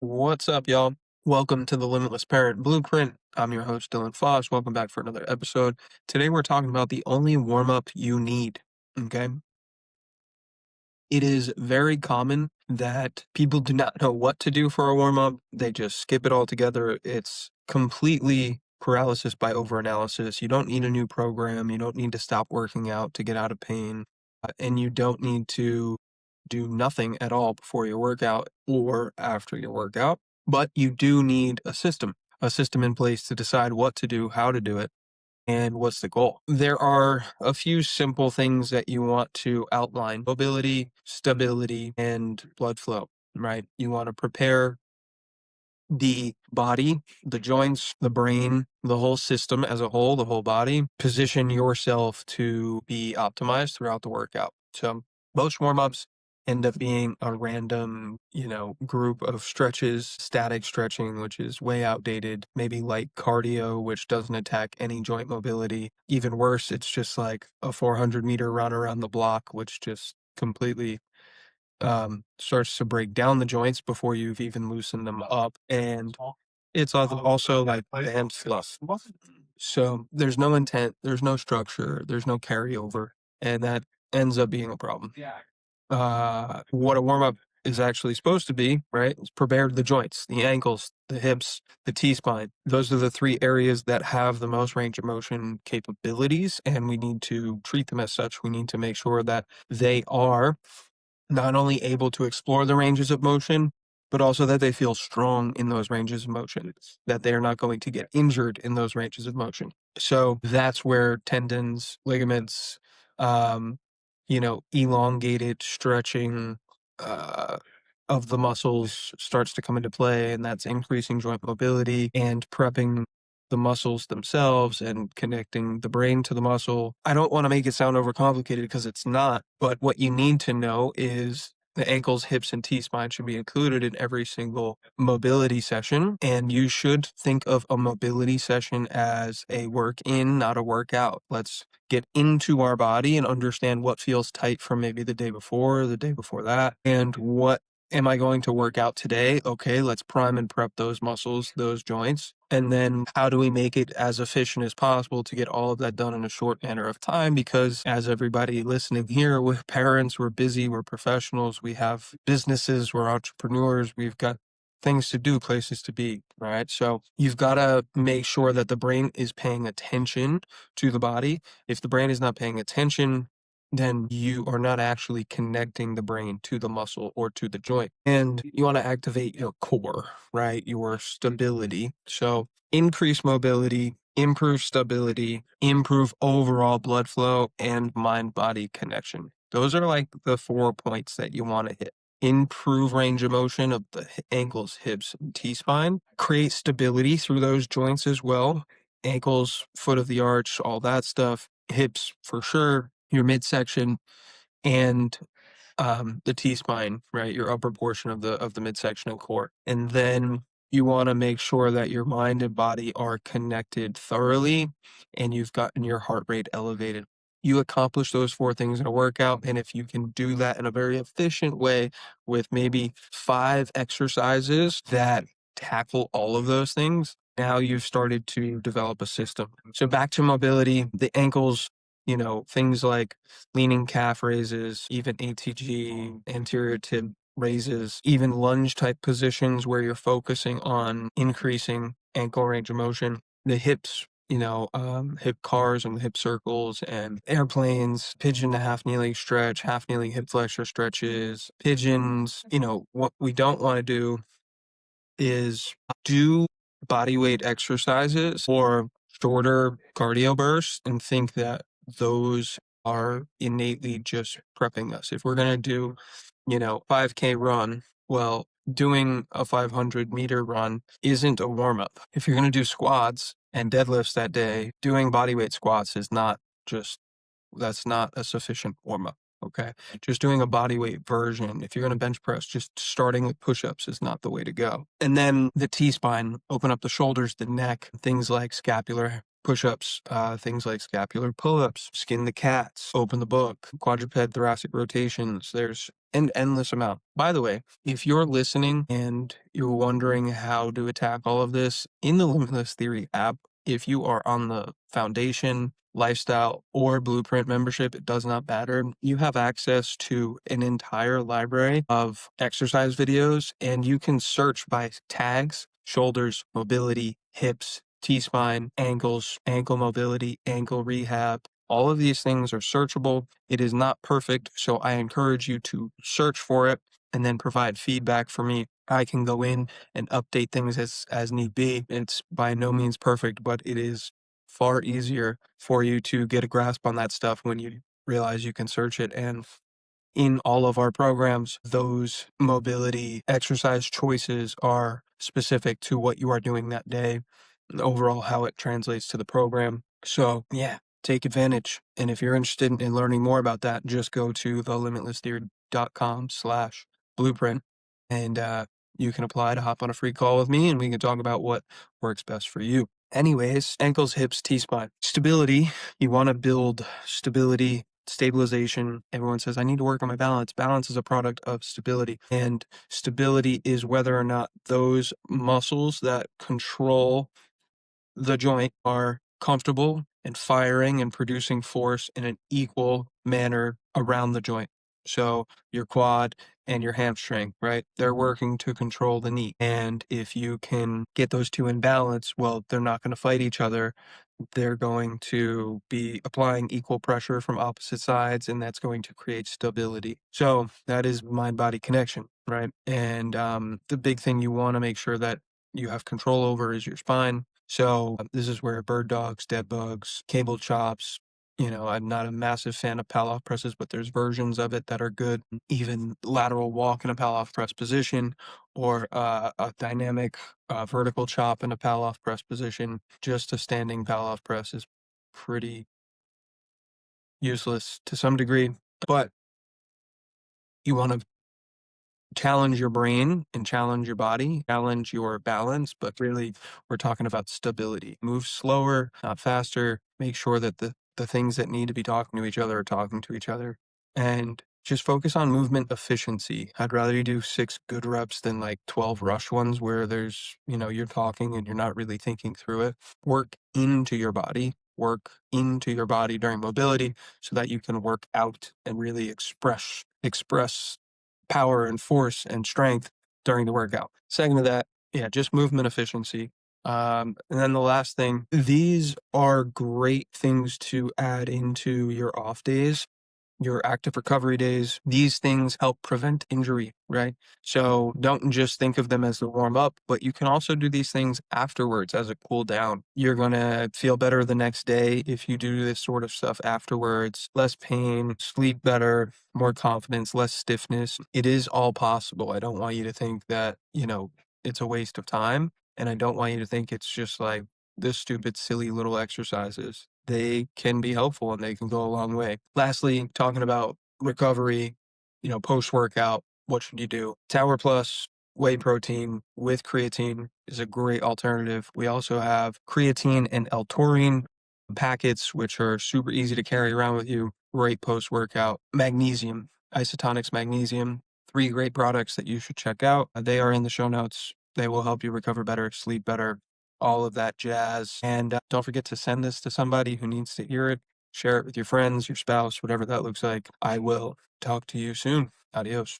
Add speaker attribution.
Speaker 1: What's up, y'all? Welcome to the Limitless Parent Blueprint. I'm your host, Dillan Foss. Welcome back for another episode. Today, we're talking about the only warm up you need. Okay. It is very common that people do not know what to do for a warm up. They just skip it altogether. It's completely paralysis by overanalysis. You don't need a new program. You don't need to stop working out to get out of pain. And you don't need to do nothing at all before your workout or after your workout. But you do need a system in place to decide what to do, how to do it, and what's the goal? There are a few simple things that you want to outline: mobility, stability, and blood flow, right? You want to prepare the body, the joints, the brain, the whole system as a whole, the whole body, position yourself to be optimized throughout the workout. So most warm-ups end up being a random, group of stretches, static stretching, which is way outdated, maybe light cardio, which doesn't attack any joint mobility. Even worse, it's just like a 400-meter run around the block, which just completely starts to break down the joints before you've even loosened them up. And it's also like band fluff. So there's no intent, there's no structure, there's no carryover, and that ends up being a problem. What a warm up is actually supposed to be, right? Is prepare the joints, the ankles, the hips, the T-spine. Those are the three areas that have the most range of motion capabilities, and we need to treat them as such. We need to make sure that they are not only able to explore the ranges of motion, but also that they feel strong in those ranges of motion, that they are not going to get injured in those ranges of motion. So that's where tendons, ligaments, elongated stretching uh, of the muscles starts to come into play, and that's increasing joint mobility and prepping the muscles themselves and connecting the brain to the muscle. I don't want to make it sound overcomplicated because it's not, but what you need to know is the ankles, hips, and T-spine should be included in every single mobility session. And you should think of a mobility session as a work in, not a workout. Let's get into our body and understand what feels tight from maybe the day before, the day before that, and what am I going to work out today? Okay, let's prime and prep those muscles, those joints. And then how do we make it as efficient as possible to get all of that done in a short manner of time? Because as everybody listening here, we're parents, we're busy, we're professionals, we have businesses, we're entrepreneurs, we've got things to do, places to be, right? So you've got to make sure that the brain is paying attention to the body. If the brain is not paying attention, then you are not actually connecting the brain to the muscle or to the joint. And you want to activate your core, right? Your stability. So increase mobility, improve stability, improve overall blood flow, and mind-body connection. Those are like the 4 points that you want to hit. Improve range of motion of the ankles, hips, and T-spine. Create stability through those joints as well. Ankles, foot of the arch, all that stuff. Hips for sure, your midsection, and the T-spine, right? Your upper portion of the midsection and core. And then you want to make sure that your mind and body are connected thoroughly and you've gotten your heart rate elevated. You accomplish those 4 things in a workout, and if you can do that in a very efficient way with maybe 5 exercises that tackle all of those things, now you've started to develop a system. So back to mobility, the ankles, things like leaning calf raises, even ATG, anterior tib raises, even lunge type positions where you're focusing on increasing ankle range of motion. The hips, hip cars and hip circles and airplanes, pigeon to half kneeling stretch, half kneeling hip flexor stretches, pigeons. What we don't want to do is do body weight exercises or shorter cardio bursts and think that those are innately just prepping us. If we're going to do, 5K run, well, doing a 500-meter run isn't a warm up. If you're going to do squats and deadlifts that day, doing body weight squats is not just, that's not a sufficient warm up. Okay. Just doing a body weight version. If you're going to bench press, just starting with push-ups is not the way to go. And then the T-spine, open up the shoulders, the neck, things like scapular push-ups, things like scapular pull-ups, skin the cats, open the book, quadruped thoracic rotations. There's an endless amount. By the way, if you're listening and you're wondering how to attack all of this, in the Limitless Theory app, if you are on the foundation, lifestyle, or blueprint membership, it does not matter. You have access to an entire library of exercise videos, and you can search by tags: shoulders, mobility, hips, T-spine, ankles, ankle mobility, ankle rehab. All of these things are searchable. It is not perfect, so I encourage you to search for it and then provide feedback for me. I can go in and update things as need be. It's by no means perfect, but it is far easier for you to get a grasp on that stuff when you realize you can search it. And in all of our programs, those mobility exercise choices are specific to what you are doing that day and overall how it translates to the program. So, yeah, take advantage. And if you're interested in learning more about that, just go to thelimitlesstheory.com/blueprint and you can apply to hop on a free call with me and we can talk about what works best for you. Anyways, ankles, hips, T-spine. Stability. You want to build stability, stabilization. Everyone says, I need to work on my balance. Balance is a product of stability. And stability is whether or not those muscles that control the joint are comfortable and firing and producing force in an equal manner around the joint. So your quad and your hamstring, right? They're working to control the knee. And if you can get those two in balance, well, they're not going to fight each other. They're going to be applying equal pressure from opposite sides, and that's going to create stability. So that is mind-body connection, right? And the big thing you want to make sure that you have control over is your spine. So this is where bird dogs, dead bugs, cable chops, I'm not a massive fan of Palloff presses, but there's versions of it that are good. Even lateral walk in a Palloff press position, or a dynamic vertical chop in a Palloff press position. Just a standing Palloff press is pretty useless to some degree, but you want to challenge your brain and challenge your body, challenge your balance, but really we're talking about stability. Move slower, not faster. Make sure that the things that need to be talking to each other are talking to each other. And just focus on movement efficiency. I'd rather you do 6 good reps than like 12 rush ones where you're talking and you're not really thinking through it. Work into your body. Work into your body during mobility so that you can work out and really express power and force and strength during the workout. Second to that, yeah, just movement efficiency. And then the last thing, these are great things to add into your off days, your active recovery days. These things help prevent injury, right? So don't just think of them as the warm up, but you can also do these things afterwards as a cool down. You're going to feel better the next day if you do this sort of stuff afterwards. Less pain, sleep better, more confidence, less stiffness. It is all possible. I don't want you to think that, it's a waste of time. And I don't want you to think it's just like this stupid, silly little exercises. They can be helpful and they can go a long way. Lastly, talking about recovery, post-workout, what should you do? Tower Plus whey protein with creatine is a great alternative. We also have creatine and L-taurine packets, which are super easy to carry around with you. Great post-workout. Magnesium, Isotonics Magnesium, 3 great products that you should check out. They are in the show notes. They will help you recover better, sleep better, all of that jazz. And don't forget to send this to somebody who needs to hear it. Share it with your friends, your spouse, whatever that looks like. I will talk to you soon. Adios.